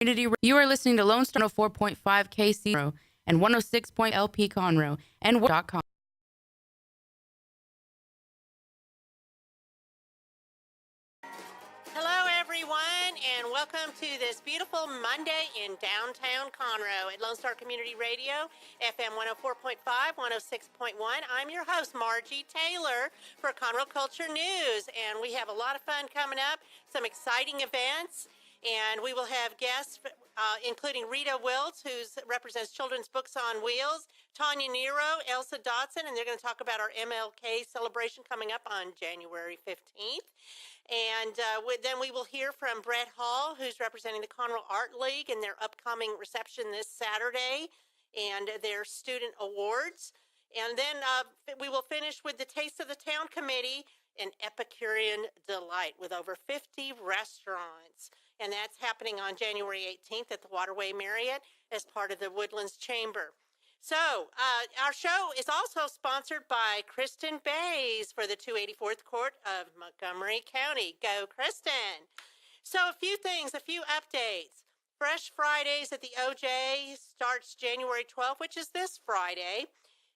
Community. You are listening to Lone Star 4.5 KC Conroe and 106. LP Conroe and .com. Hello, everyone, and welcome to this beautiful Monday in downtown Conroe at Lone Star Community Radio, FM 104.5, 106.1. I'm your host, Margie Taylor, for Conroe Culture News, and we have a lot of fun coming up, some exciting events, and we will have guests, including Rita Wiltz, who represents Children's Books on Wheels, Tanya Nero, Elsa Dotson, and they're going to talk about our MLK celebration coming up on January 15th. And then we will hear from Brett Hall, who's representing the Conroe Art League and their upcoming reception this Saturday and their student awards. And then we will finish with the Taste of the Town Committee, an Epicurean delight with over 50 restaurants. And that's happening on January 18th at the Waterway Marriott as part of the Woodlands Chamber. So our show is also sponsored by Kristen Bays for the 284th Court of Montgomery County. Go, Kristen. So a few things, a few updates. Fresh Fridays at the OJ starts January 12th, which is this Friday.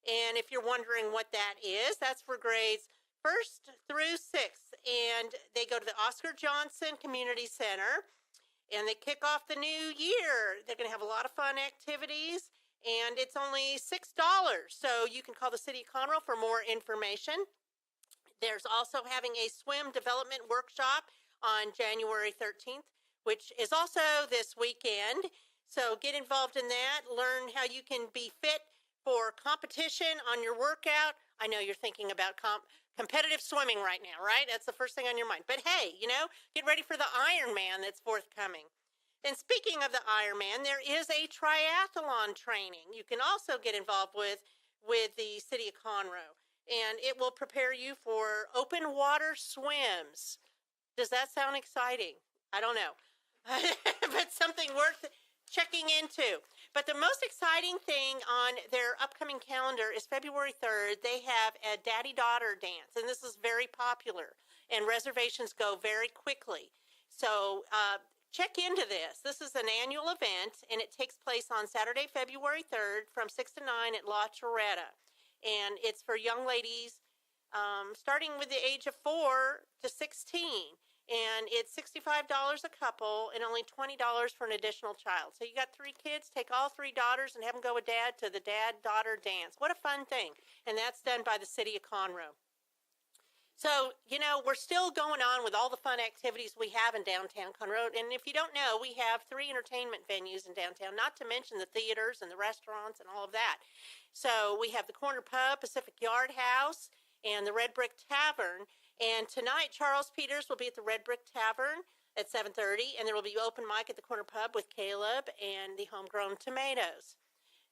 And if you're wondering what that is, that's for grades 1st through 6th. And they go to the Oscar Johnson Community Center. And they kick off the new year. They're going to have a lot of fun activities. And it's only $6, so you can call the City of Conroe for more information. There's also having a swim development workshop on January 13th, which is also this weekend. So get involved in that. Learn how you can be fit for competition on your workout. I know you're thinking about competitive swimming right now, right? That's the first thing on your mind. But hey, get ready for the Ironman that's forthcoming. And speaking of the Ironman, there is a triathlon training you can also get involved with the City of Conroe. And it will prepare you for open water swims. Does that sound exciting? I don't know. But something worth checking into. But the most exciting thing on their upcoming calendar is February 3rd. They have a daddy-daughter dance, and this is very popular. And reservations go very quickly. So, check into this. This is an annual event, and it takes place on Saturday, February 3rd from 6 to 9 at La Torretta. And it's for young ladies starting with the age of 4 to 16. And it's $65 a couple and only $20 for an additional child. So you got 3 kids, take all 3 daughters and have them go with dad to the dad-daughter dance. What a fun thing. And that's done by the City of Conroe. So, we're still going on with all the fun activities we have in downtown Conroe. And if you don't know, we have 3 entertainment venues in downtown, not to mention the theaters and the restaurants and all of that. So we have the Corner Pub, Pacific Yard House, and the Red Brick Tavern. And tonight, Charles Peters will be at the Red Brick Tavern at 7:30, and there will be open mic at the Corner Pub with Caleb and the Homegrown Tomatoes.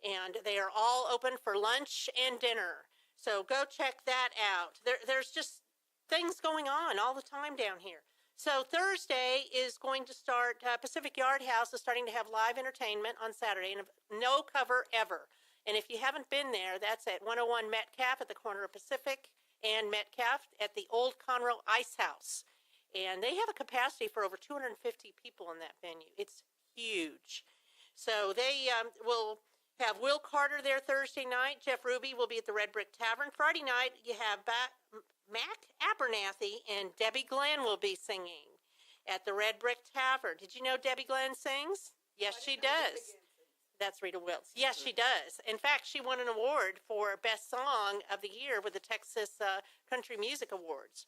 And they are all open for lunch and dinner. So go check that out. There's just things going on all the time down here. So Thursday is going to start, Pacific Yard House is starting to have live entertainment on Saturday, and no cover ever. And if you haven't been there, that's at 101 Metcalf at the corner of Pacific and Metcalf at the old Conroe Ice House. And they have a capacity for over 250 people in that venue. It's huge. So they will have Will Carter there Thursday night. Jeff Ruby will be at the Red Brick Tavern. Friday night, you have Mac Abernathy and Debbie Glenn will be singing at the Red Brick Tavern. Did you know Debbie Glenn sings? Yes, she does. That's Rita Wiltz. Yes, she does. In fact, she won an award for Best Song of the Year with the Texas Country Music Awards.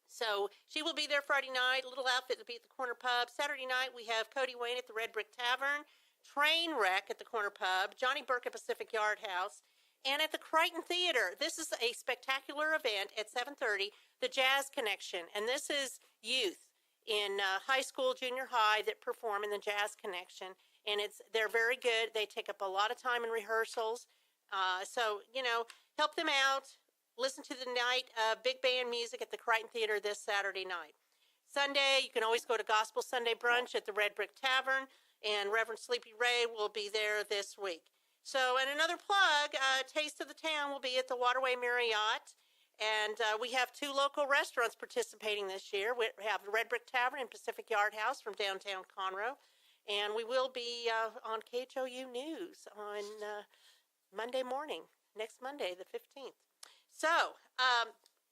So she will be there Friday night. Little Outfit will be at the Corner Pub. Saturday night, we have Cody Wayne at the Red Brick Tavern, Trainwreck at the Corner Pub, Johnny Burke at Pacific Yard House, and at the Crichton Theater. This is a spectacular event at 7:30, the Jazz Connection. And this is youth in high school, junior high that perform in the Jazz Connection. And they're very good. They take up a lot of time in rehearsals. So, help them out. Listen to the night big band music at the Crichton Theater this Saturday night. Sunday, you can always go to Gospel Sunday Brunch at the Red Brick Tavern. And Reverend Sleepy Ray will be there this week. So, and another plug, Taste of the Town will be at the Waterway Marriott. And we have 2 local restaurants participating this year. We have the Red Brick Tavern and Pacific Yard House from downtown Conroe. And we will be on KHOU News on Monday morning, next Monday, the 15th. So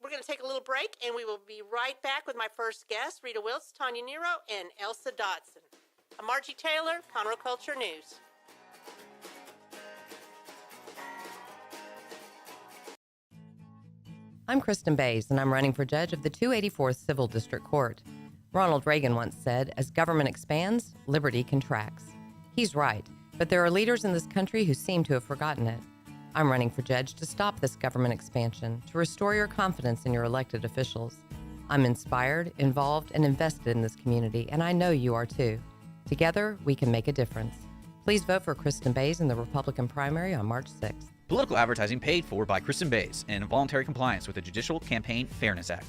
we're going to take a little break, and we will be right back with my first guest, Rita Wiltz, Tanya Nero, and Elsa Dotson. I'm Margie Taylor, Conroe Culture News. I'm Kristen Bays, and I'm running for judge of the 284th Civil District Court. Ronald Reagan once said, "As government expands, liberty contracts." He's right, but there are leaders in this country who seem to have forgotten it. I'm running for judge to stop this government expansion, to restore your confidence in your elected officials. I'm inspired, involved, and invested in this community, and I know you are too. Together, we can make a difference. Please vote for Kristen Bays in the Republican primary on March 6th. Political advertising paid for by Kristen Bays in voluntary compliance with the Judicial Campaign Fairness Act.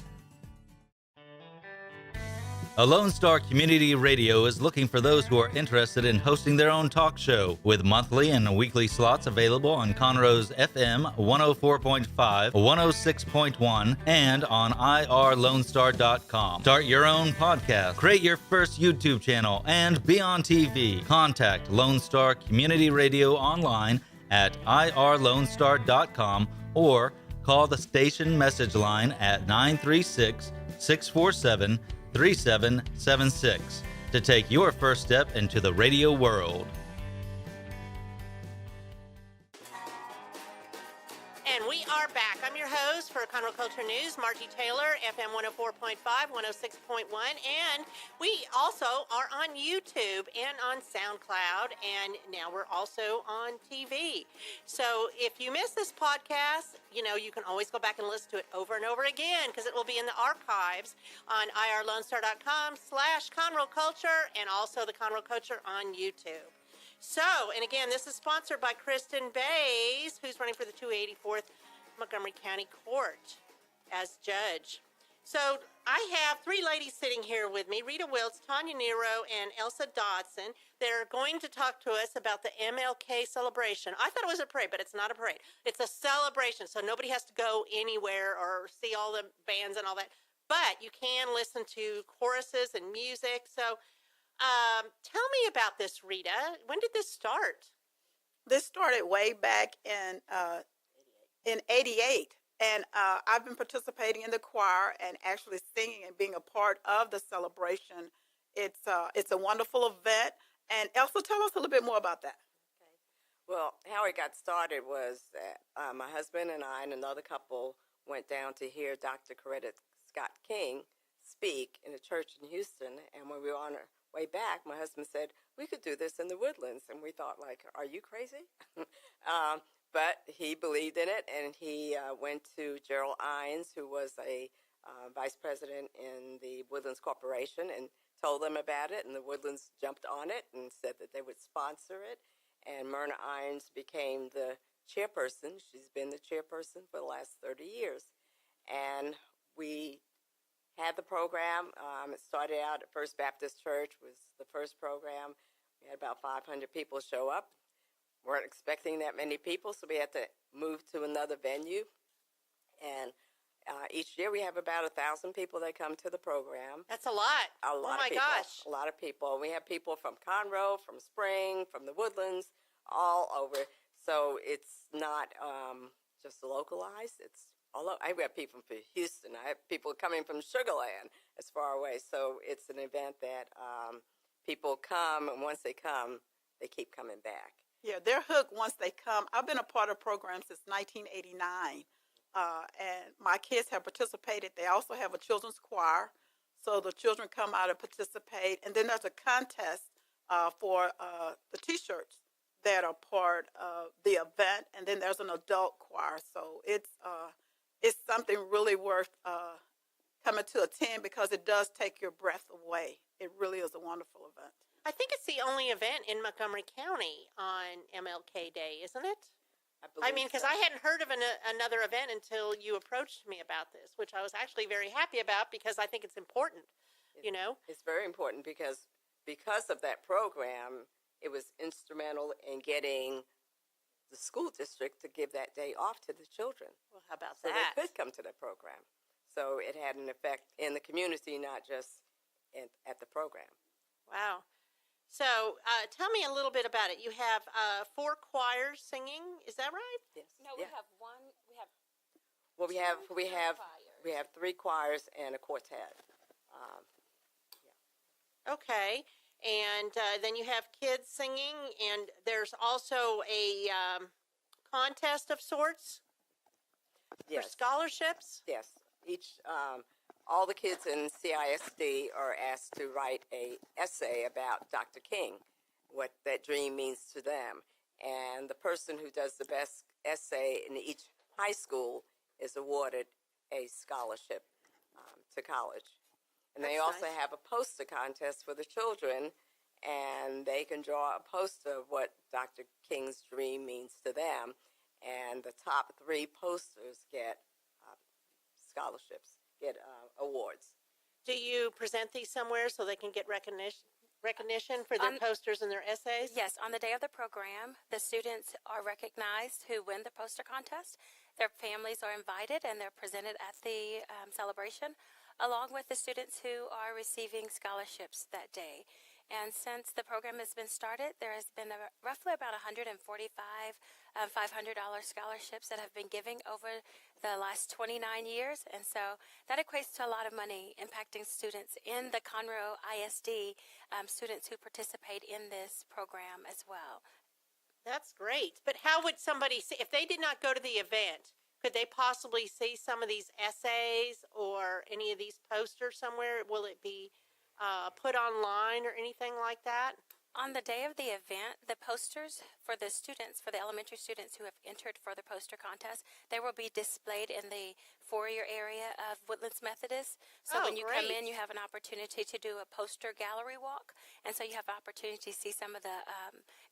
A Lone Star Community Radio is looking for those who are interested in hosting their own talk show, with monthly and weekly slots available on Conroe's FM 104.5, 106.1, and on irlonestar.com. Start your own podcast, create your first YouTube channel, and be on TV. Contact Lone Star Community Radio online at irlonestar.com or call the station message line at 936-647-3776 to take your first step into the radio world. And we are back. I'm your host for Conroe Culture News, Margie Taylor, FM 104.5, 106.1, and we also are on YouTube and on SoundCloud, and now we're also on TV. So if you miss this podcast, you can always go back and listen to it over and over again, because it will be in the archives on irlonestar.com/Conroe Culture, and also the Conroe Culture on YouTube. So, and again, this is sponsored by Kristen Bays, who's running for the 284th Montgomery County Court as judge. So I have three ladies sitting here with me, Rita Wiltz, Tanya Nero, and Elsa Dotson. They're going to talk to us about the MLK celebration. I thought it was a parade, but it's not a parade. It's a celebration, so nobody has to go anywhere or see all the bands and all that. But you can listen to choruses and music. So tell me about this, Rita. When did this start? This started way back in '88, and I've been participating in the choir and actually singing and being a part of the celebration. It's a wonderful event, and Elsa, tell us a little bit more about that. Okay. Well, how it got started was that my husband and I and another couple went down to hear Dr. Coretta Scott King speak in a church in Houston, and when we were on our way back, my husband said, "We could do this in the Woodlands," and we thought, like, are you crazy? But he believed in it, and he went to Gerald Ines, who was a vice president in the Woodlands Corporation, and told them about it, and the Woodlands jumped on it and said that they would sponsor it, and Myrna Ines became the chairperson. She's been the chairperson for the last 30 years, and we had the program. It started out at First Baptist Church, was the first program. We had about 500 people show up. Weren't expecting that many people, so we had to move to another venue. And each year we have about 1,000 people that come to the program. That's a lot. A lot Oh my of people. gosh. A lot of people. We have people from Conroe, from Spring, from the Woodlands, all over. So it's not just localized. It's all over. I have people from Houston. I have people coming from Sugar Land as far away. So it's an event that people come, and once they come, they keep coming back. Yeah, they're hooked once they come. I've been a part of programs since 1989, and my kids have participated. They also have a children's choir, so the children come out and participate. And then there's a contest for the T-shirts that are part of the event, and then there's an adult choir. So it's something really worth coming to attend, because it does take your breath away. It really is a wonderful event. I think it's the only event in Montgomery County on MLK Day, isn't it? I mean, because I hadn't heard of another event until you approached me about this, which I was actually very happy about, because I think it's important, It's very important because of that program, it was instrumental in getting the school district to give that day off to the children. Well, how about so that? they could come to the program. So it had an effect in the community, not just at the program. Wow. So tell me a little bit about it. You have 4 choirs singing. Is that right? Yes. No, Yeah. we have one. We have Well, we have 3 choirs and a quartet. Okay. And then you have kids singing, and there's also a contest of sorts for Yes. scholarships. Yes. Each all the kids in CISD are asked to write a essay about Dr. King, what that dream means to them, and the person who does the best essay in each high school is awarded a scholarship to college. And they That's also nice. have a poster contest for the children, and they can draw a poster of what Dr. King's dream means to them, and the top 3 posters get scholarships, get awards. Do you present these somewhere so they can get recognition for their On- posters and their essays? Yes, on the day of the program, the students are recognized who win the poster contest. Their families are invited and they're presented at the celebration, along with the students who are receiving scholarships that day. And since the program has been started, there has been roughly about 145 $500 scholarships that have been given over the last 29 years. And so that equates to a lot of money impacting students in the Conroe ISD, students who participate in this program as well. That's great. But how would somebody see, if they did not go to the event, could they possibly see some of these essays or any of these posters somewhere? Will it be put online or anything like that? On the day of the event, the posters for the students, for the elementary students who have entered for the poster contest, they will be displayed in the foyer area of Woodlands Methodist. So Oh, when you come great. in, you have an opportunity to do a poster gallery walk. And so you have opportunity to see some of the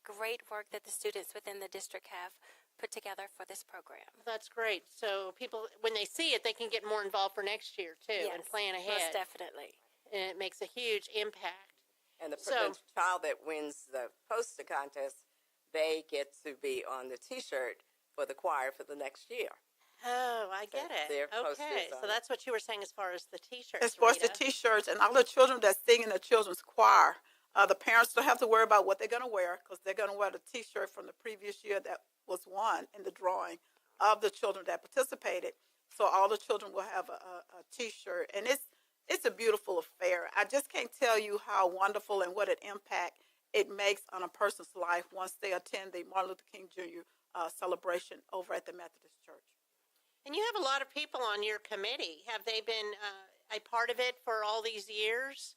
great work that the students within the district have put together for this program. That's great. So people, when they see it, they can get more involved for next year too and plan Most ahead. definitely. And it makes a huge impact. And the So- child that wins the poster contest, they get to be on the T-shirt for the choir for the next year. Oh, I get it. their posters Okay, on so it. that's what you were saying as far as the T-shirts. As far as the Rita. T-shirts and all the children that sing in the children's choir, the parents don't have to worry about what they're going to wear because they're going to wear the T-shirt from the previous year that was won in the drawing of the children that participated. So all the children will have a T-shirt, and it's a beautiful affair. I just can't tell you how wonderful and what an impact it makes on a person's life once they attend the Martin Luther King Jr. Celebration over at the Methodist Church. And you have a lot of people on your committee. Have they been a part of it for all these years?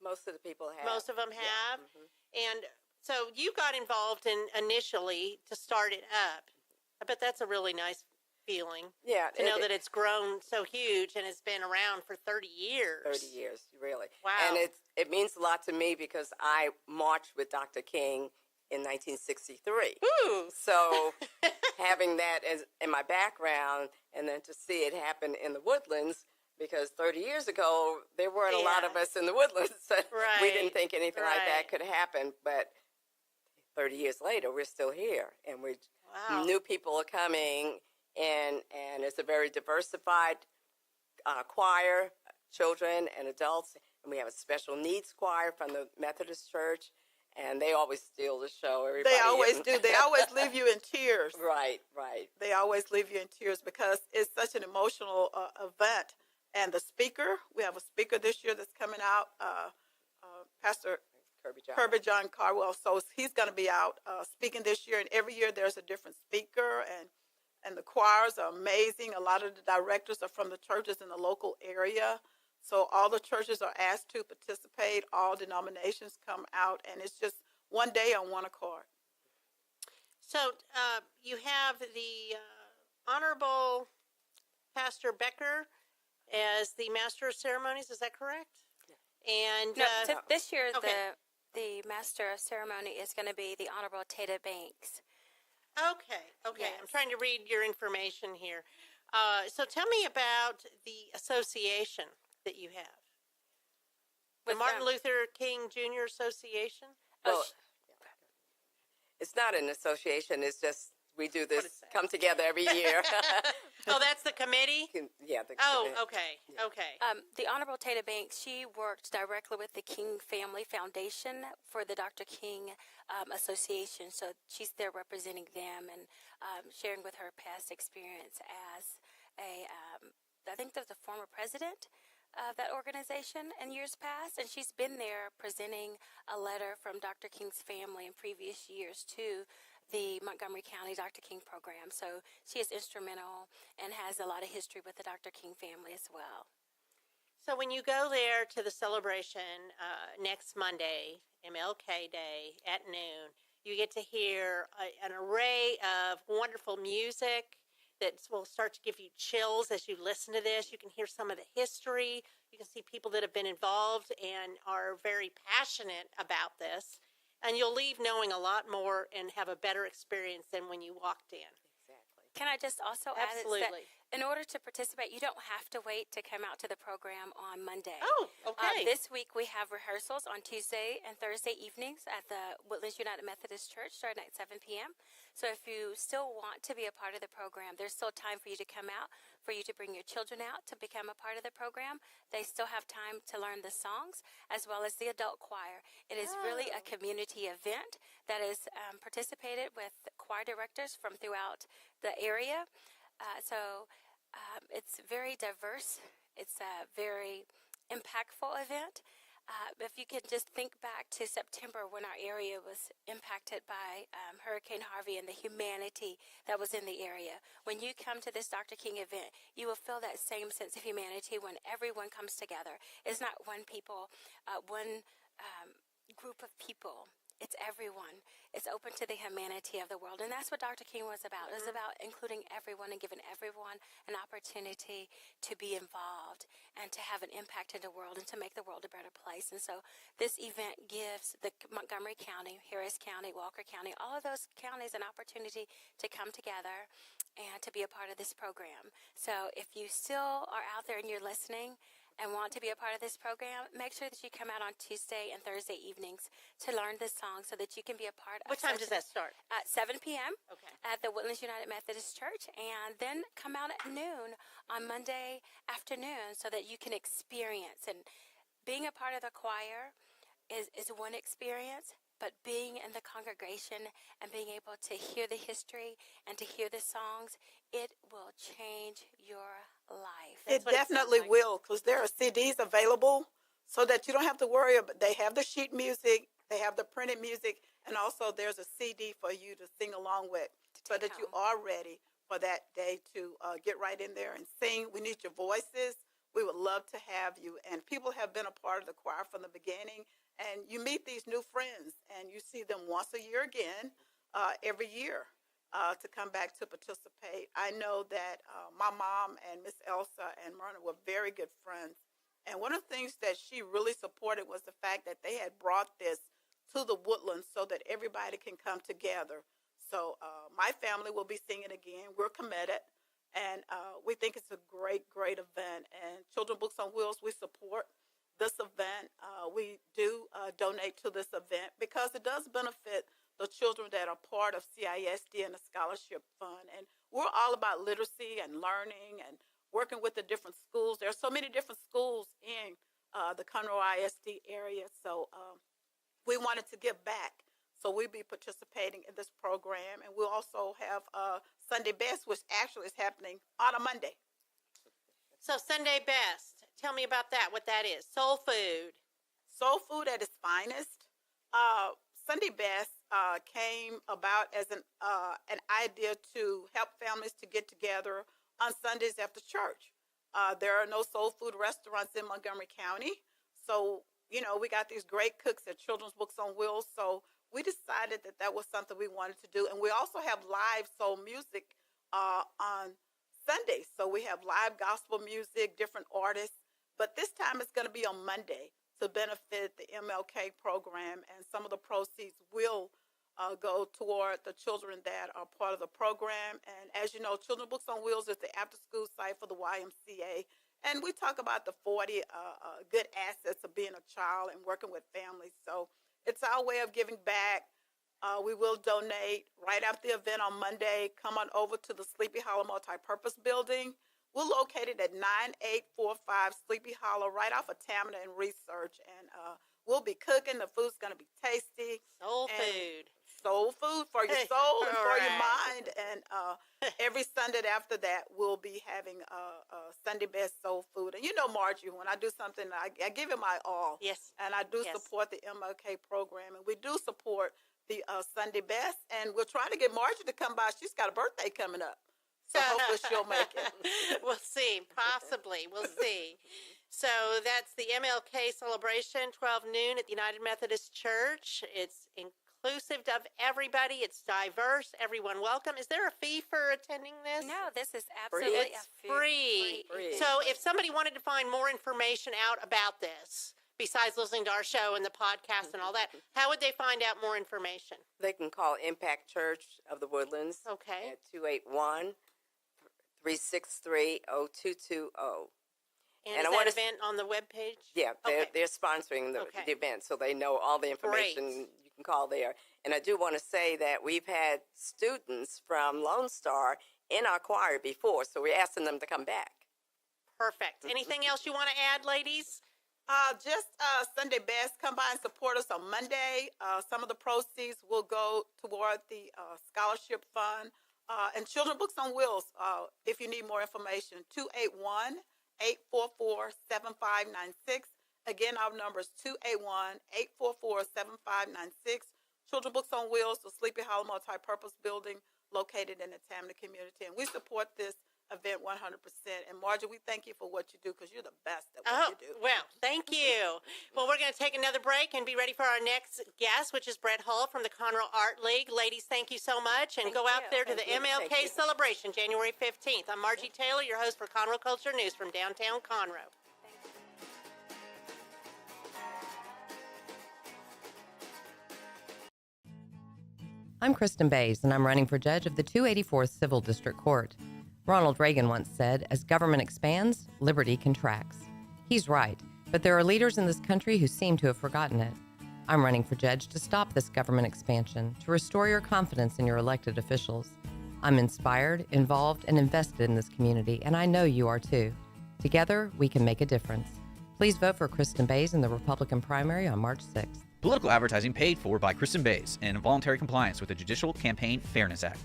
Most of the people have. Most of them Yeah, have. mhm. And so you got involved in initially to start it up. I bet that's a really nice feeling Yeah, to know that it's grown so huge and it's been around for 30 years. 30 years, really. Wow. And it means a lot to me because I marched with Dr. King in 1963. Ooh. So having that as in my background and then to see it happen in the Woodlands, because 30 years ago, there weren't a lot of Yeah. us in the Woodlands. So we Right, didn't think anything like right. that could happen. But 30 years later, we're still here. And Wow. new people are coming, and it's a very diversified choir, children and adults. And we have a special needs choir from the Methodist Church. And they always steal the show. Everybody They always do. They always leave you in tears. Right, right. They always leave you in tears because it's such an emotional event. And the speaker, we have a speaker this year that's coming out, Pastor Kirby John Carwell. So he's going to be out speaking this year. And every year there's a different speaker. And the choirs are amazing. A lot of the directors are from the churches in the local area. So all the churches are asked to participate. All denominations come out. And it's just one day on one accord. So you have the Honorable Pastor Becker as the Master of Ceremonies. Is that correct? And No, so this year okay. the Master of Ceremony is going to be the Honorable Tata Banks. Okay. I'm Yes. trying to read your information here. So tell me about the association that you have. The With, Martin Luther King Jr. Association? Well, it's not an association. It's just we do this, come together every year. Oh, that's the committee? Yeah. Oh, okay, okay. The Honorable Taylor Banks, she worked directly with the King Family Foundation for the Dr. King Association. So she's there representing them and sharing with her past experience as I think there's a former president of that organization in years past, and she's been there presenting a letter from Dr. King's family in previous years to the Montgomery County Dr. King program. So she is instrumental and has a lot of history with the Dr. King family as well. So when you go there to the celebration next Monday, MLK Day at noon, you get to hear an array of wonderful music that will start to give you chills as you listen to this. You can hear some of the history. You can see people that have been involved and are very passionate about this. And you'll leave knowing a lot more and have a better experience than when you walked in. Exactly. Can I just also add Absolutely. that in order to participate, you don't have to wait to come out to the program on Monday. Oh, okay. This week we have rehearsals on Tuesday and Thursday evenings at the Woodlands United Methodist Church starting at 7 p.m. So if you still want to be a part of the program, there's still time for you to come out, for you to bring your children out to become a part of the program. They still have time to learn the songs as well as the adult choir. It is really a community event that is participated with choir directors from throughout the area. It's very diverse. It's a very impactful event. If you could just think back to September when our area was impacted by Hurricane Harvey and the humanity that was in the area. When you come to this Dr. King event, you will feel that same sense of humanity when everyone comes together. It's not one group of people. It's everyone. It's open to the humanity of the world. And that's what Dr. King was about. It was about including everyone and giving everyone an opportunity to be involved and to have an impact in the world and to make the world a better place. And so this event gives the Montgomery County, Harris County, Walker County, all of those counties an opportunity to come together and to be a part of this program. So if you still are out there and you're listening and want to be a part of this program, make sure that you come out on Tuesday and Thursday evenings to learn this song so that you can be a part of What time does that start? At 7 p.m. Okay. at the Woodlands United Methodist Church, and then come out at noon on Monday afternoon so that you can experience. And being a part of the choir is one experience, but being in the congregation and being able to hear the history and to hear the songs, it will change your life. It definitely will, because there are CDs available so that you don't have to worry about. They have the sheet music, they have the printed music, and also there's a CD for you to sing along with so that you are ready for that day to get right in there and sing. We need your voices. We would love to have you. And people have been a part of the choir from the beginning. And you meet these new friends, and you see them once a year again, every year, to come back to participate. I know that my mom and Miss Elsa and Myrna were very good friends. And one of the things that she really supported was the fact that they had brought this to the Woodlands so that everybody can come together. So my family will be singing again. We're committed, and we think it's a great, great event. And Children's Books on Wheels, we support this event. We do donate to this event because it does benefit the children that are part of CISD and the Scholarship Fund. And we're all about literacy and learning and working with the different schools. There are so many different schools in the Conroe ISD area. So we wanted to give back. So we'll be participating in this program. And we'll also have Sunday Best, which actually is happening on a Monday. So Sunday Best, tell me about that, what that is. Soul food. Soul food at its finest. Sunday Best came about as an idea to help families to get together on Sundays after church. There are no soul food restaurants in Montgomery County. So, you know, we got these great cooks at Children's Books on Wheels. So we decided that that was something we wanted to do. And we also have live soul music on Sundays. So we have live gospel music, different artists. But this time it's going to be on Monday to benefit the MLK program. And some of the proceeds will go toward the children that are part of the program. And as you know, Children's Books on Wheels is the after-school site for the YMCA. And we talk about the 40 good assets of being a child and working with families. So it's our way of giving back We will donate right after the event on Monday. Come on over to the Sleepy Hollow Multipurpose Building. We're located at 9845 Sleepy Hollow, right off of Tamina and Research. And we'll be cooking. The food's going to be tasty. Soul food. Soul food for your soul and for your Right. mind. And every Sunday after that, we'll be having Sunday Best Soul Food. And you know, Margie, when I do something, I give it my all. Yes. And I do Yes. support the MLK program. And we do support the Sunday Best. And we're trying to get Margie to come by. She's got a birthday coming up. So hopefully she'll make it. We'll see. Possibly. We'll see. So that's the MLK celebration, 12 noon at the United Methodist Church. It's inclusive of everybody. It's diverse. Everyone welcome. Is there a fee for attending this? No, this is absolutely It's free. So if somebody wanted to find more information out about this, besides listening to our show and the podcast and all that, how would they find out more information? They can call Impact Church of the Woodlands Okay. at 281-363-0220. And And is I that wanna event on the webpage? Yeah, Okay. they're sponsoring Okay. the event, so they know all the information. Great. You can call there. And I do want to say that we've had students from Lone Star in our choir before, so we're asking them to come back. Perfect. Anything else you want to add, ladies? Just Sunday Best. Come by and support us on Monday. Some of the proceeds will go toward the scholarship fund and Children Books on Wheels. If you need more information, 281-844-7596. Again, our number is 281-844-7596. Children Books on Wheels, the Sleepy Hollow Multipurpose Building located in the Tamina community. And we support this event 100%. And Margie, we thank you for what you do because you're the best at what you do. Well, thank you. Well, we're going to take another break and be ready for our next guest, which is Brett Hull from the Conroe Art League. Ladies, thank you so much. And Thank go out you. there to the Thank you. MLK Thank you. celebration, January 15th. I'm Margie Taylor, your host for Conroe Culture News from downtown Conroe. I'm Kristen Bays, and I'm running for judge of the 284th Civil District Court. Ronald Reagan once said, as government expands, liberty contracts. He's right, but there are leaders in this country who seem to have forgotten it. I'm running for judge to stop this government expansion, to restore your confidence in your elected officials. I'm inspired, involved, and invested in this community, and I know you are too. Together, we can make a difference. Please vote for Kristen Bays in the Republican primary on March 6th. Political advertising paid for by Kristen Bays and in voluntary compliance with the Judicial Campaign Fairness Act.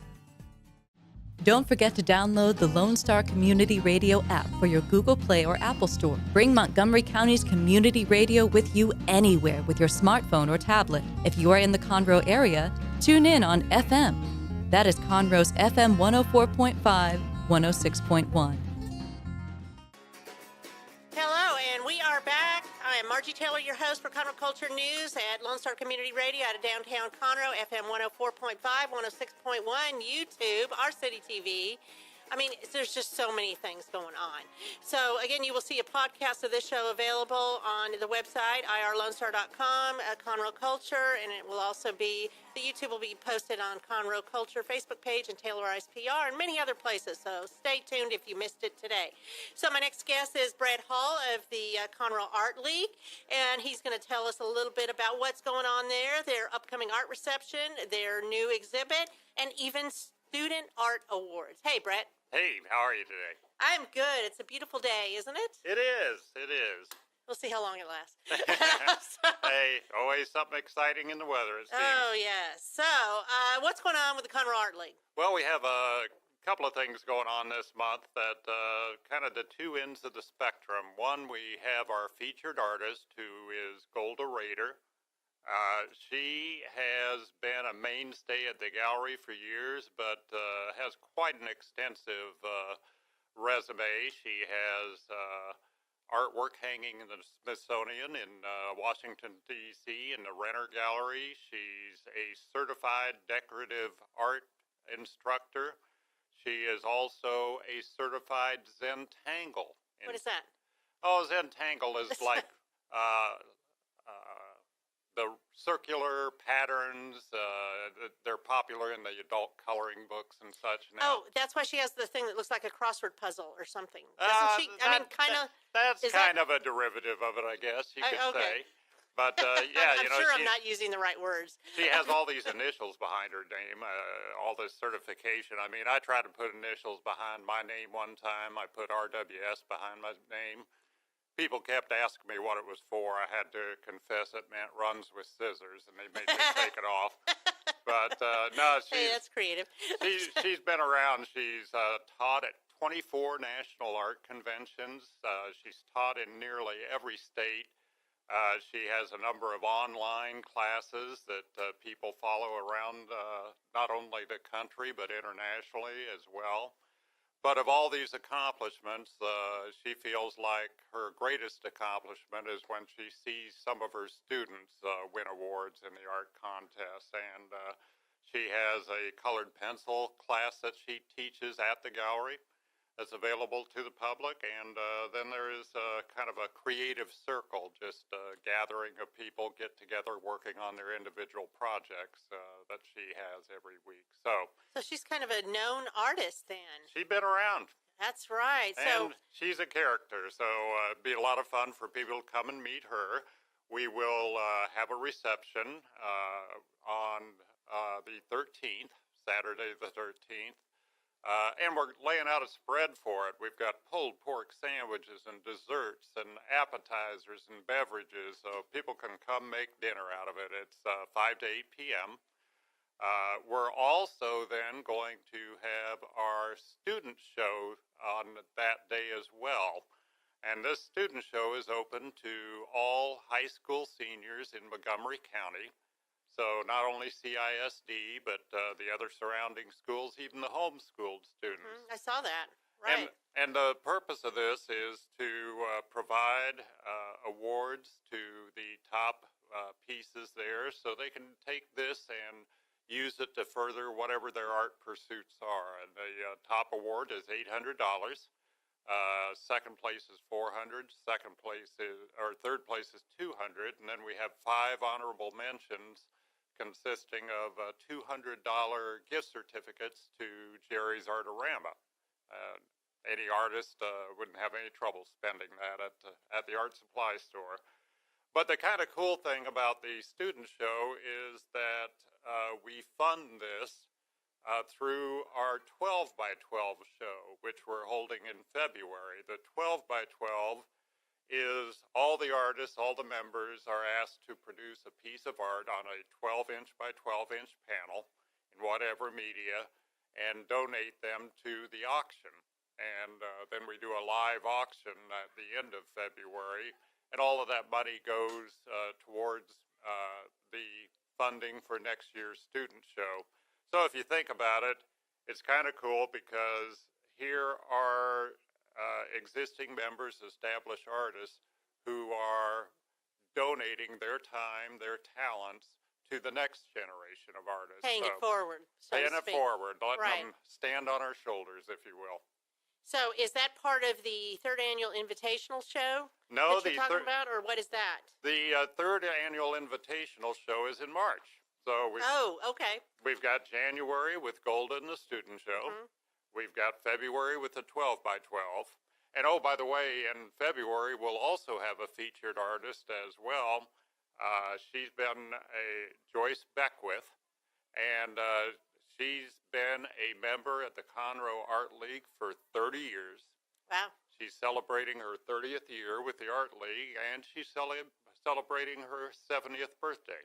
Don't forget to download the Lone Star Community Radio app for your Google Play or Apple Store. Bring Montgomery County's community radio with you anywhere with your smartphone or tablet. If you are in the Conroe area, tune in on FM. That is Conroe's FM 104.5, 106.1. Hello, and we are back. I am Margie Taylor, your host for Conroe Culture News at Lone Star Community Radio out of downtown Conroe, FM 104.5, 106.1, YouTube, our city TV. I mean, there's just so many things going on. So, again, you will see a podcast of this show available on the website, irlonestar.com, Conroe Culture, and it will also be, the YouTube will be posted on Conroe Culture Facebook page and Taylorized PR and many other places. So, stay tuned if you missed it today. So, my next guest is Brett Hull of the Conroe Art League, and he's going to tell us a little bit about what's going on there, their upcoming art reception, their new exhibit, and even student art awards. Hey, Brett. Hey, how are you today? I'm good. It's a beautiful day, isn't it? It is. It is. We'll see how long it lasts. Hey, always something exciting in the weather, it seems. Oh, yes. So, what's going on with the Conroe Art League? Well, we have a couple of things going on this month that kind of the two ends of the spectrum. One, we have our featured artist, who is Golda Rader. She has been a mainstay at the gallery for years, but has quite an extensive resume. She has artwork hanging in the Smithsonian in Washington, D.C. in the Renner Gallery. She's a certified decorative art instructor. She is also a certified Zentangle. What is that? Oh, Zentangle is like the circular patterns. They're popular in the adult coloring books and such now. Oh, that's why she has the thing that looks like a crossword puzzle or something. Doesn't she? I mean, kind of. That's kind of a derivative of it, I guess you could okay. say. But yeah, I'm sure I'm not using the right words. She has all these initials behind her name, all this certification. I mean, I tried to put initials behind my name one time. I put RWS behind my name. People kept asking me what it was for. I had to confess it meant runs with scissors, and they made me take it off. But no, hey, that's creative. she's been around. She's taught at 24 national art conventions. She's taught in nearly every state. She has a number of online classes that people follow around not only the country but internationally as well. But of all these accomplishments, she feels like her greatest accomplishment is when she sees some of her students win awards in the art contest. And she has a colored pencil class that she teaches at the gallery that's available to the public, and then there is kind of a creative circle, just a gathering of people get together working on their individual projects that she has every week. So she's kind of a known artist then. She's been around. That's right. And she's a character, so it'd be a lot of fun for people to come and meet her. We will have a reception on the 13th, Saturday the 13th. And we're laying out a spread for it. We've got pulled pork sandwiches and desserts and appetizers and beverages, so people can come make dinner out of it. It's 5 to 8 p.m. We're also then going to have our student show on that day as well. And this student show is open to all high school seniors in Montgomery County. So not only CISD, but the other surrounding schools, even the homeschooled students. I saw that. Right. And the purpose of this is to provide awards to the top pieces there, so they can take this and use it to further whatever their art pursuits are. And the top award is $800. Second place is $400. Third place is $200. And then we have 5 honorable mentions, consisting of $200 gift certificates to Jerry's Artorama. Any artist wouldn't have any trouble spending that at the art supply store. But the kind of cool thing about the student show is that we fund this through our 12 by 12 show, which we're holding in February. The 12 by 12 is all the artists, all the members are asked to produce a piece of art on a 12-inch by 12-inch panel in whatever media and donate them to the auction. And then we do a live auction at the end of February, and all of that money goes towards the funding for next year's student show. So if you think about it, it's kind of cool because here are existing members, established artists who are donating their time, their talents to the next generation of artists. Paying it forward. Paying it forward, letting them stand on our shoulders, if you will. So is that part of the third annual invitational show No, that you're talking about, or what is that? The third annual invitational show is in March. So we've got January with Golda and the student show. Mm-hmm. We've got February with the 12 by 12. And oh, by the way, in February, we'll also have a featured artist as well. She's been Joyce Beckwith, and she's been a member at the Conroe Art League for 30 years. Wow. She's celebrating her 30th year with the Art League, and she's celebrating her 70th birthday.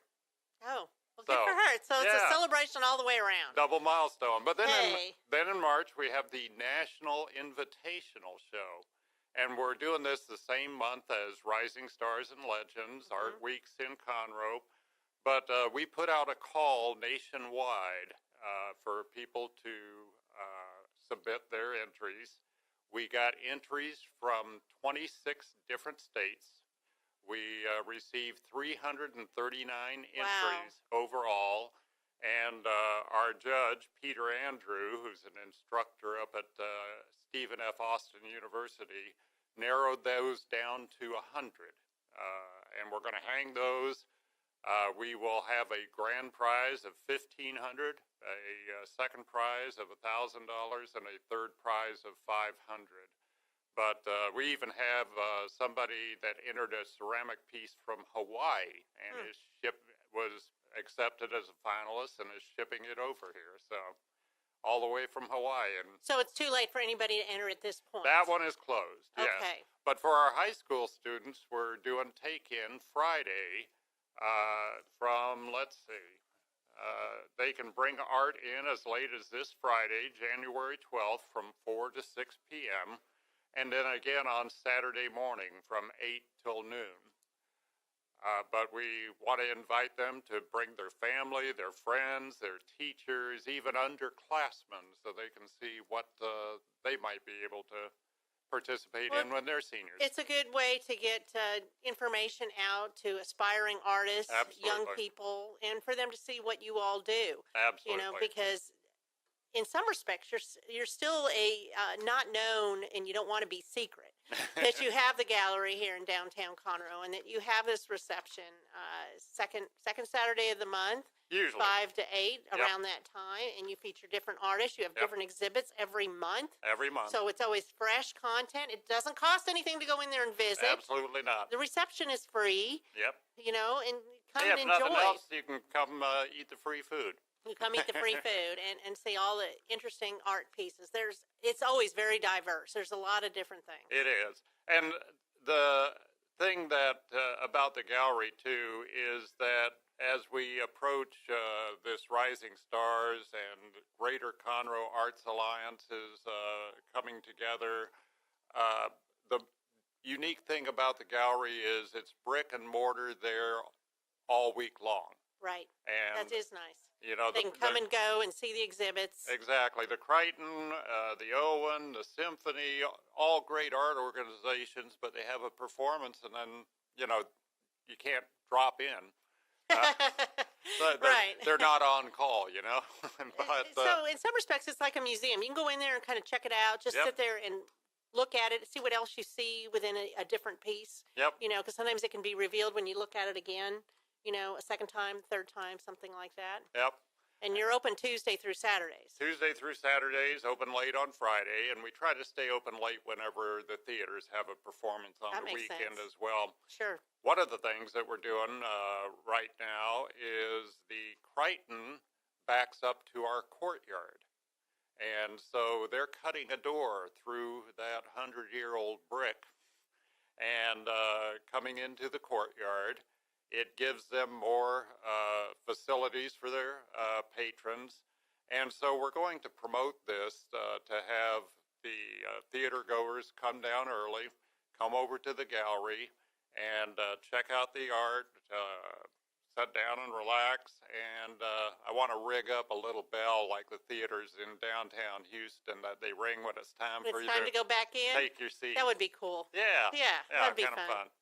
Oh. Well, good for her. So it's a celebration all the way around. Double milestone. But then, in March, we have the National Invitational Show. And we're doing this the same month as Rising Stars and Legends, Art Weeks in Conroe. But we put out a call nationwide for people to submit their entries. We got entries from 26 different states. We received 339 entries overall, and our judge, Peter Andrew, who's an instructor up at Stephen F. Austin University, narrowed those down to 100. And we're going to hang those. We will have a grand prize of $1,500, a second prize of $1,000, and a third prize of $500. But we even have somebody that entered a ceramic piece from Hawaii, and his ship was accepted as a finalist and is shipping it over here. So all the way from Hawaii. And So it's too late for anybody to enter at this point. that one is closed, yes. Okay. But for our high school students, we're doing take-in Friday from, let's see, they can bring art in as late as this Friday, January 12th, from 4 to 6 p.m., and then again on Saturday morning from 8 till noon. But we want to invite them to bring their family, their friends, their teachers, even underclassmen, so they can see what they might be able to participate in when they're seniors. It's a good way to get information out to aspiring artists, young people, and for them to see what you all do. Absolutely. You know, because in some respects, you're still a not known, and you don't want to be secret. That you have the gallery here in downtown Conroe, and that you have this reception second Saturday of the month, usually 5 to 8 around that time, and you feature different artists. You have different exhibits every month. Every month. So it's always fresh content. It doesn't cost anything to go in there and visit. Absolutely not. The reception is free. Yep. You know, and come Hey, and if nothing enjoy. else, you can come eat the free food. You come eat the free food and see all the interesting art pieces. It's always very diverse. There's a lot of different things. It is. And the thing that about the gallery, too, is that as we approach this Rising Stars and Greater Conroe Arts Alliance is coming together, the unique thing about the gallery is it's brick and mortar there all week long. Right. And that is nice. You know, they can come and go and see the exhibits. Exactly. The Crichton, the Owen, the Symphony, all great art organizations, but they have a performance, and then, you know, you can't drop in. They're not on call, you know. But, so in some respects, it's like a museum. You can go in there and kind of check it out, just sit there and look at it, see what else you see within a different piece. Yep. You know, because sometimes it can be revealed when you look at it again. You know, a second time, third time, something like that. Yep. And you're open Tuesday through Saturdays. Tuesday through Saturdays, open late on Friday, and we try to stay open late whenever the theaters have a performance on the weekend as well. Sure. One of the things that we're doing right now is the Crichton backs up to our courtyard. And so they're cutting a door through that 100-year-old brick and coming into the courtyard. It gives them more facilities for their patrons. And so we're going to promote this to have the theater goers come down early, come over to the gallery, and check out the art, sit down and relax. And I want to rig up a little bell like the theaters in downtown Houston that they ring when it's time for you to go back in? Take your seat. That would be cool. Yeah. That'd be kind of fun.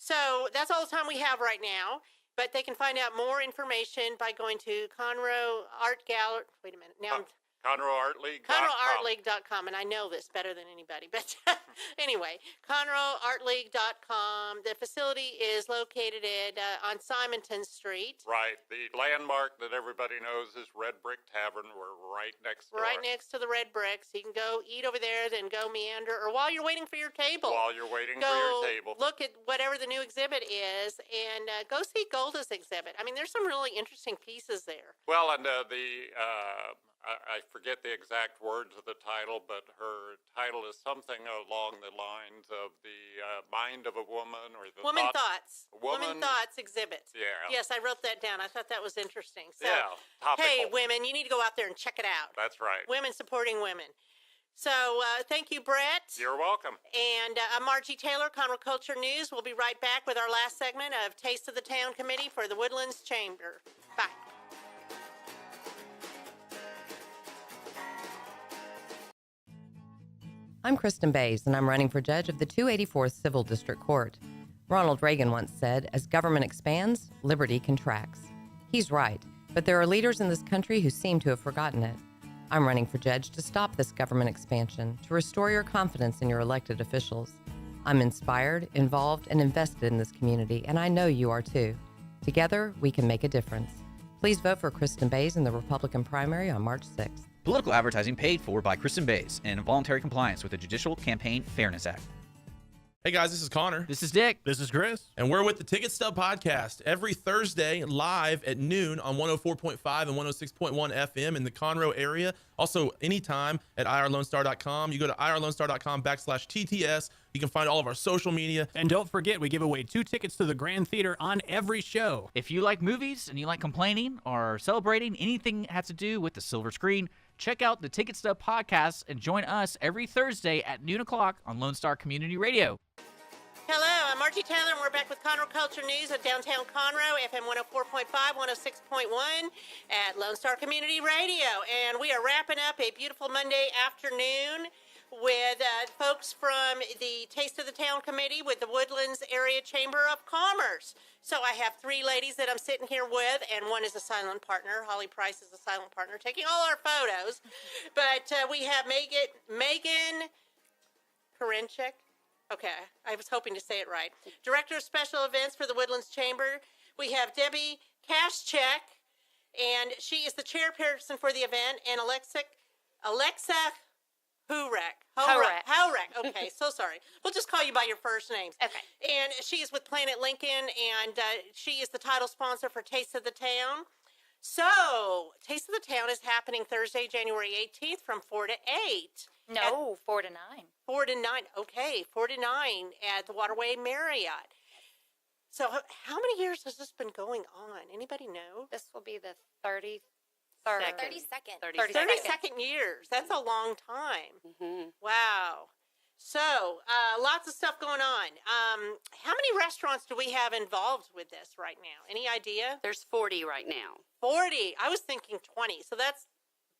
So that's all the time we have right now, but they can find out more information by going to Conroe Art Gallery. Wait a minute. Now Conroe Art League. ConroeArtLeague.com, and I know this better than anybody, but anyway, ConroeArtLeague.com. The facility is located on Simonton Street. Right. The landmark that everybody knows is Red Brick Tavern. We're right next door. Right next to the Red Bricks. You can go eat over there, then go meander, or while you're waiting for your table. While you're waiting for your table. Look at whatever the new exhibit is, and go see Golda's exhibit. I mean, there's some really interesting pieces there. Well, and I forget the exact words of the title, but her title is something along the lines of the mind of a woman or the Woman Thoughts. Woman Thoughts exhibit. Yeah. Yes, I wrote that down. I thought that was interesting. So, topical. hey, women, you need to go out there and check it out. That's right. Women supporting women. So thank you, Brett. You're welcome. And I'm Margie Taylor, Conroe Culture News. We'll be right back with our last segment of Taste of the Town Committee for the Woodlands Chamber. Bye. I'm Kristen Bays, and I'm running for judge of the 284th Civil District Court. Ronald Reagan once said, as government expands, liberty contracts. He's right, but there are leaders in this country who seem to have forgotten it. I'm running for judge to stop this government expansion, to restore your confidence in your elected officials. I'm inspired, involved, and invested in this community, and I know you are too. Together, we can make a difference. Please vote for Kristen Bays in the Republican primary on March 6th. Political advertising paid for by Kristen Bays and in voluntary compliance with the Judicial Campaign Fairness Act. Hey guys, this is Connor. This is Dick. This is Chris. And we're with the Ticket Stub Podcast every Thursday live at noon on 104.5 and 106.1 FM in the Conroe area. Also, anytime at irlonestar.com. You go to irlonestar.com/TTS. You can find all of our social media. And don't forget, we give away 2 tickets to the Grand Theater on every show. If you like movies and you like complaining or celebrating anything that has to do with the silver screen, check out the Ticket Stub Podcast and join us every Thursday at noon o'clock on Lone Star Community Radio. Hello, I'm Margie Taylor, and we're back with Conroe Culture News at downtown Conroe, FM 104.5, 106.1 at Lone Star Community Radio. And we are wrapping up a beautiful Monday afternoon with folks from the Taste of the Town Committee with the Woodlands Area Chamber of Commerce. So I have 3 ladies that I'm sitting here with, and one is a silent partner. Holly Price is a silent partner, taking all our photos. But we have Megan Karenchik. Okay, I was hoping to say it right. Director of Special Events for the Woodlands Chamber. We have Debbie Kashchek, and she is the chairperson for the event, and Alexa Hurek. Okay, so sorry. We'll just call you by your first names. Okay. And she is with Planet Lincoln, and she is the title sponsor for Taste of the Town. So, Taste of the Town is happening Thursday, January 18th from 4 to 8. No, 4 to 9. 4 to 9. Okay, 4 to 9 at the Waterway Marriott. So, how many years has this been going on? Anybody know? This will be the 32nd. 32nd years. That's a long time. Mm-hmm. Wow. So, lots of stuff going on. How many restaurants do we have involved with this right now? Any idea? There's 40 right now. 40. I was thinking 20, so that's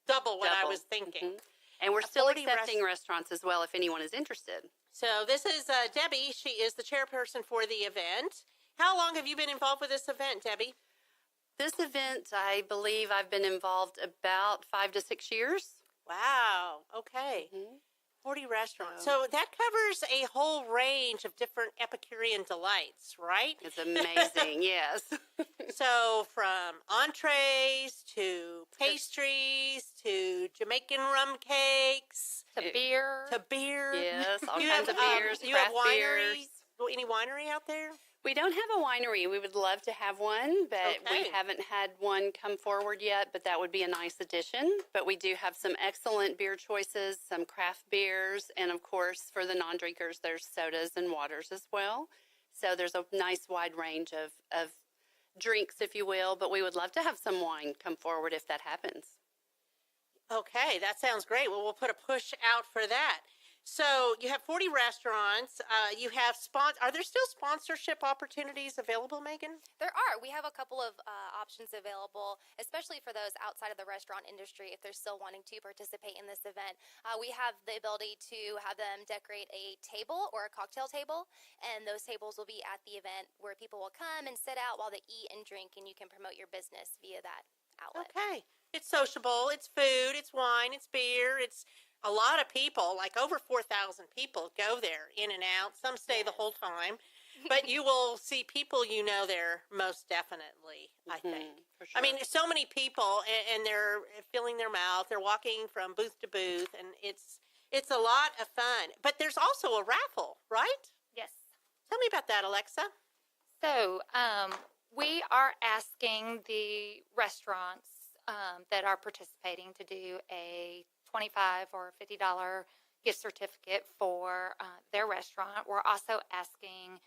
double what I was thinking. Mm-hmm. And we're still accepting restaurants as well if anyone is interested. So this is Debbie. She is the chairperson for the event. How long have you been involved with this event, Debbie? This event, I believe I've been involved about 5 to 6 years. Wow. Okay. Mm-hmm. 40 restaurants. So that covers a whole range of different Epicurean delights, right? It's amazing, yes. So from entrees to pastries to Jamaican rum cakes. To beer. Yes, all kinds of beers, you have craft wineries? beers. Any winery out there? We don't have a winery. We would love to have one, but we haven't had one come forward yet, but that would be a nice addition. But we do have some excellent beer choices, some craft beers, and of course, for the non-drinkers, there's sodas and waters as well. So there's a nice wide range of drinks, if you will, but we would love to have some wine come forward if that happens. Okay, that sounds great. Well, we'll put a push out for that. So you have 40 restaurants. You have are there still sponsorship opportunities available, Megan? There are. We have a couple of options available, especially for those outside of the restaurant industry if they're still wanting to participate in this event. We have the ability to have them decorate a table or a cocktail table, and those tables will be at the event where people will come and sit out while they eat and drink, and you can promote your business via that outlet. Okay. It's sociable. It's food. It's wine. It's beer. It's a lot of people, like over 4,000 people go there in and out. Some stay the whole time, but you will see people you know there most definitely, I think. For sure. I mean, so many people, and they're filling their mouth. They're walking from booth to booth, and it's a lot of fun. But there's also a raffle, right? Yes. Tell me about that, Alexa. So we are asking the restaurants that are participating to do a $25 or $50 gift certificate for their restaurant. We're also asking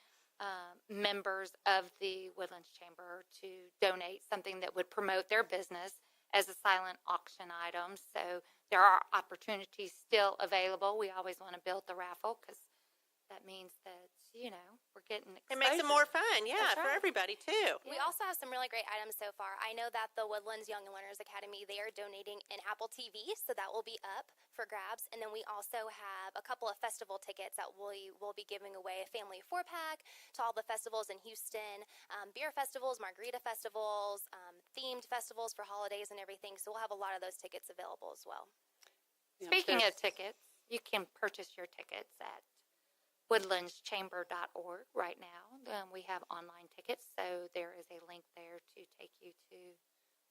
members of the Woodlands Chamber to donate something that would promote their business as a silent auction item. So there are opportunities still available. We always want to build the raffle because that means that, we're getting exposure. It makes it more fun, for everybody, too. We also have some really great items so far. I know that the Woodlands Young Learners Academy, they are donating an Apple TV, so that will be up for grabs. And then we also have a couple of festival tickets that we will be giving away, a family of 4-pack to all the festivals in Houston, beer festivals, margarita festivals, themed festivals for holidays and everything. So we'll have a lot of those tickets available as well. Speaking of tickets, you can purchase your tickets at woodlandschamber.org right now. We have online tickets, so there is a link there to take you to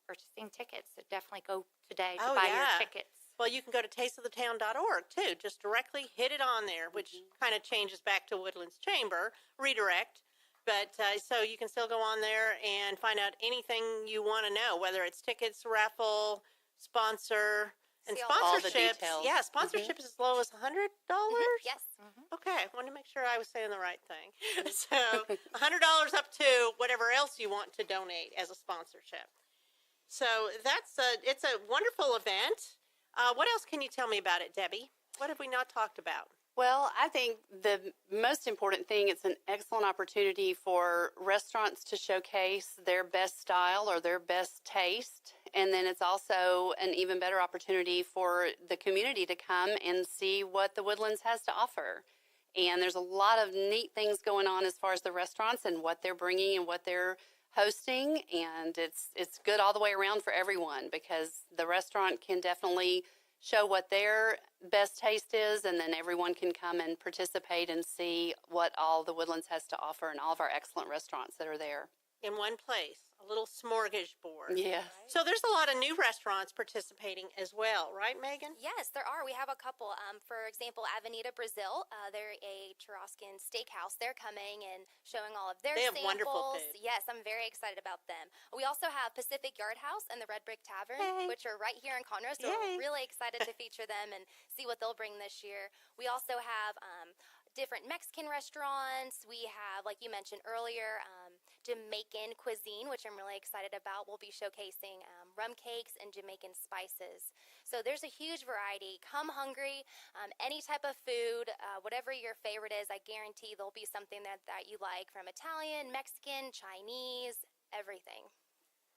purchasing tickets. So definitely go today to Oh, buy yeah. your tickets. Well, you can go to tasteofthetown.org too. Just directly hit it on there, which kind of changes back to Woodlands Chamber, redirect. But so you can still go on there and find out anything you want to know, whether it's tickets, raffle, sponsor, and See all the sponsorships. details. Yeah, sponsorships as low as $100. Yes. Okay, I wanted to make sure I was saying the right thing. So $100 up to whatever else you want to donate as a sponsorship. So it's a wonderful event. What else can you tell me about it, Debbie? What have we not talked about? Well, I think the most important thing, it's an excellent opportunity for restaurants to showcase their best style or their best taste. And then it's also an even better opportunity for the community to come and see what the Woodlands has to offer. And there's a lot of neat things going on as far as the restaurants and what they're bringing and what they're hosting. And it's good all the way around for everyone, because the restaurant can definitely show what their best taste is, and then everyone can come and participate and see what all the Woodlands has to offer and all of our excellent restaurants that are there. In one place, a little smorgasbord. Yeah. So there's a lot of new restaurants participating as well, right, Megan? Yes, there are. We have a couple. For example, Avenida Brazil. They're a Churrascan steakhouse. They're coming and showing all of their They have samples. wonderful food. Yes, I'm very excited about them. We also have Pacific Yard House and the Red Brick Tavern, Yay. which are right here in Conroe. So Yay. we're really excited to feature them and see what they'll bring this year. We also have different Mexican restaurants. We have, like you mentioned earlier, Jamaican cuisine, which I'm really excited about. We'll be showcasing rum cakes and Jamaican spices. So there's a huge variety. Come hungry, any type of food, whatever your favorite is, I guarantee there'll be something that you like, from Italian, Mexican, Chinese, everything.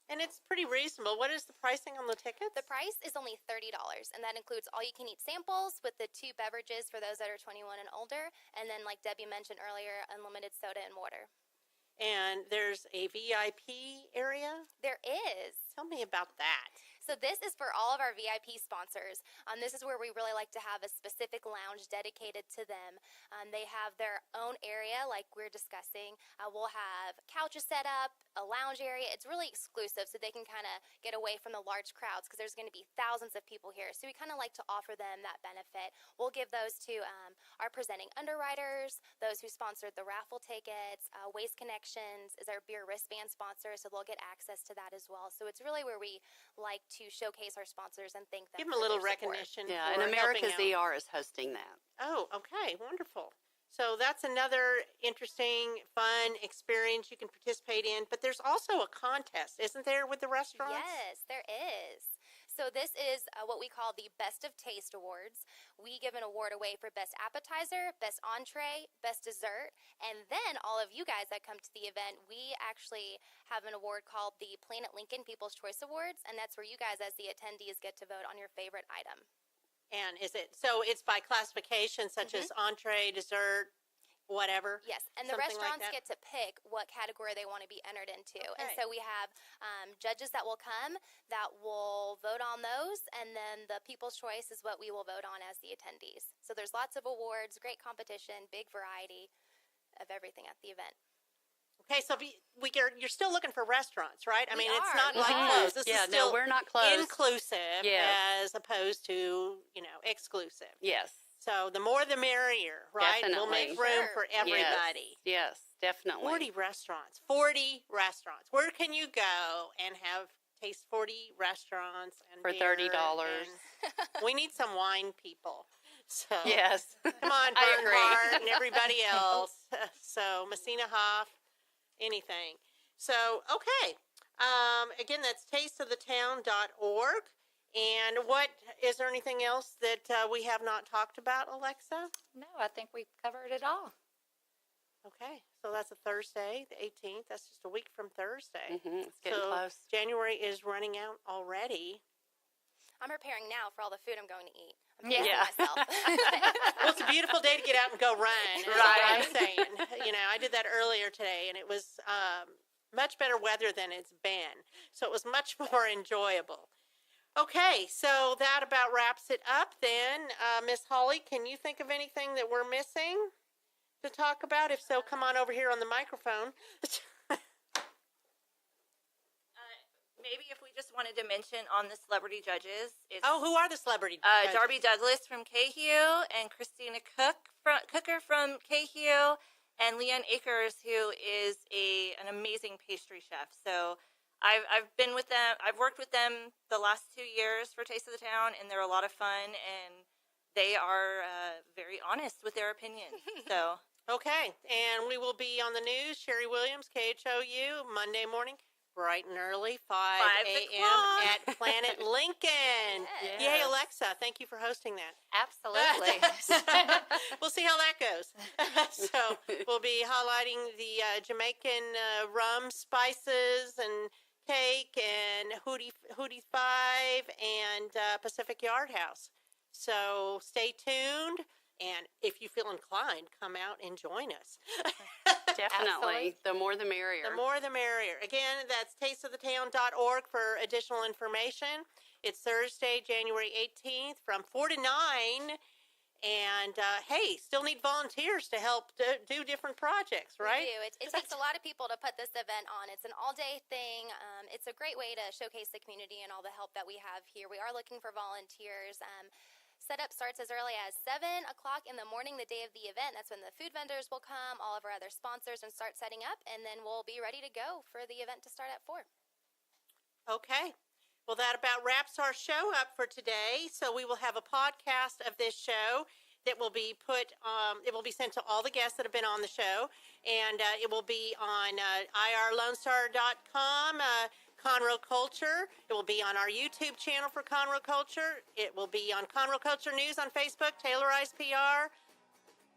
And it's pretty reasonable. What is the pricing on the tickets? The price is only $30, and that includes all-you-can-eat samples with the 2 beverages for those that are 21 and older, and then, like Debbie mentioned earlier, unlimited soda and water. And there's a VIP area? There is. Tell me about that. So this is for all of our VIP sponsors. This is where we really like to have a specific lounge dedicated to them. They have their own area, like we're discussing. We'll have couches set up, a lounge area. It's really exclusive, so they can kind of get away from the large crowds, because there's going to be thousands of people here. So we kind of like to offer them that benefit. We'll give those to our presenting underwriters, those who sponsored the raffle tickets. Waste Connections is our beer wristband sponsor, so they'll get access to that as well. So it's really where we like to showcase our sponsors and thank them. Give them a for little their support. recognition. Yeah, for and America's helping out. ER is hosting that. Oh, okay, wonderful. So that's another interesting, fun experience you can participate in. But there's also a contest, isn't there, with the restaurants? Yes, there is. So this is what we call the Best of Taste Awards. We give an award away for Best Appetizer, Best Entree, Best Dessert, and then all of you guys that come to the event, we actually have an award called the Planet Lincoln People's Choice Awards, and that's where you guys as the attendees get to vote on your favorite item. And is it, so it's by classification, such as entree, dessert, whatever? Yes, and the something like restaurants that? get to pick what category they want to be entered into. And Okay. so we have judges that will come that will vote on those, and then the People's Choice is what we will vote on as the attendees. So there's lots of awards, great competition, big variety of everything at the event. Okay, so you're still looking for restaurants, right? I We mean, it's are, not we like are. closed. This Yeah, is no, still we're not closed. inclusive Yes. as opposed to, exclusive. Yes. So the more the merrier, right? We'll Definitely. make room Sure. for everybody. Yes, definitely. 40 restaurants. 40 restaurants. Where can you go and taste 40 restaurants and For beer $30. and- we need some wine people. So Yes. come on, I agree. Bernhardt and everybody else. So Messina Hoff, anything. So okay. Again, that's tasteofthetown.org. And is there anything else that we have not talked about, Alexa? No, I think we've covered it all. Okay, so that's a Thursday, the 18th. That's just a week from Thursday. It's getting so close. January is running out already. I'm preparing now for all the food I'm going to eat. I'm Yeah. pacing myself. Well, it's a beautiful day to get out and go run. Is what Right. I'm saying. I did that earlier today, and it was much better weather than it's been. So it was much more enjoyable. Okay, so that about wraps it up then. Miss Holly, can you think of anything that we're missing to talk about? If so, come on over here on the microphone. maybe if we just wanted to mention on the celebrity judges. Who are the celebrity judges? Darby Douglas from KHU and Christina Cooker from KHU and Leanne Akers, who is an amazing pastry chef. So I've been with them. I've worked with them the last 2 years for Taste of the Town, and they're a lot of fun, and they are very honest with their opinions. So okay, and we will be on the news. Sherry Williams, KHOU, Monday morning, bright and early, 5 a.m. at Planet Lincoln. Yes. Yay, Alexa! Thank you for hosting that. Absolutely. We'll see how that goes. So we'll be highlighting the Jamaican rum, spices, and cake, and Hootie 5, and Pacific Yard House. So stay tuned, and if you feel inclined, come out and join us. Definitely. The more the merrier. The more the merrier. Again, that's tasteofthetown.org for additional information. It's Thursday, January 18th from 4 to 9. And, hey, still need volunteers to help do different projects, right? We do. It takes a lot of people to put this event on. It's an all-day thing. It's a great way to showcase the community and all the help that we have here. We are looking for volunteers. Setup starts as early as 7 o'clock in the morning, the day of the event. That's when the food vendors will come, all of our other sponsors, and start setting up. And then we'll be ready to go for the event to start at 4. Okay. Well, that about wraps our show up for today. So we will have a podcast of this show that will be it will be sent to all the guests that have been on the show. And it will be on irlonestar.com, Conroe Culture. It will be on our YouTube channel for Conroe Culture. It will be on Conroe Culture News on Facebook, Taylorized PR.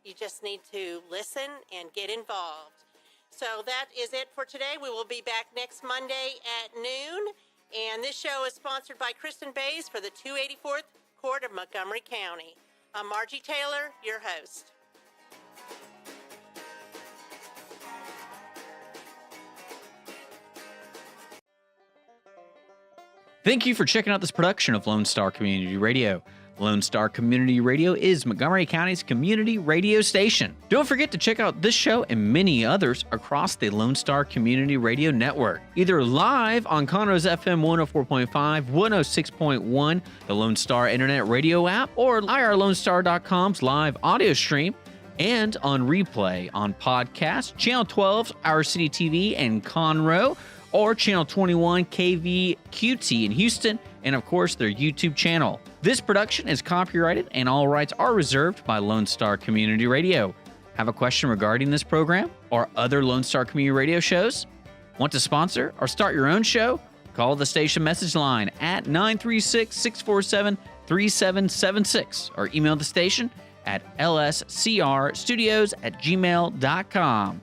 You just need to listen and get involved. So that is it for today. We will be back next Monday at noon. And this show is sponsored by Kristen Bays for the 284th Court of Montgomery County. I'm Margie Taylor, your host. Thank you for checking out this production of Lone Star Community Radio. Lone Star Community Radio is Montgomery County's community radio station. Don't forget to check out this show and many others across the Lone Star Community Radio Network, either live on Conroe's FM 104.5, 106.1, the Lone Star Internet Radio app, or irlonestar.com's live audio stream, and on replay on podcast, Channel 12's Our City TV in Conroe, or Channel 21 KVQT in Houston, and of course their YouTube channel. This production is copyrighted and all rights are reserved by Lone Star Community Radio. Have a question regarding this program or other Lone Star Community Radio shows? Want to sponsor or start your own show? Call the station message line at 936-647-3776 or email the station at lscrstudios@gmail.com.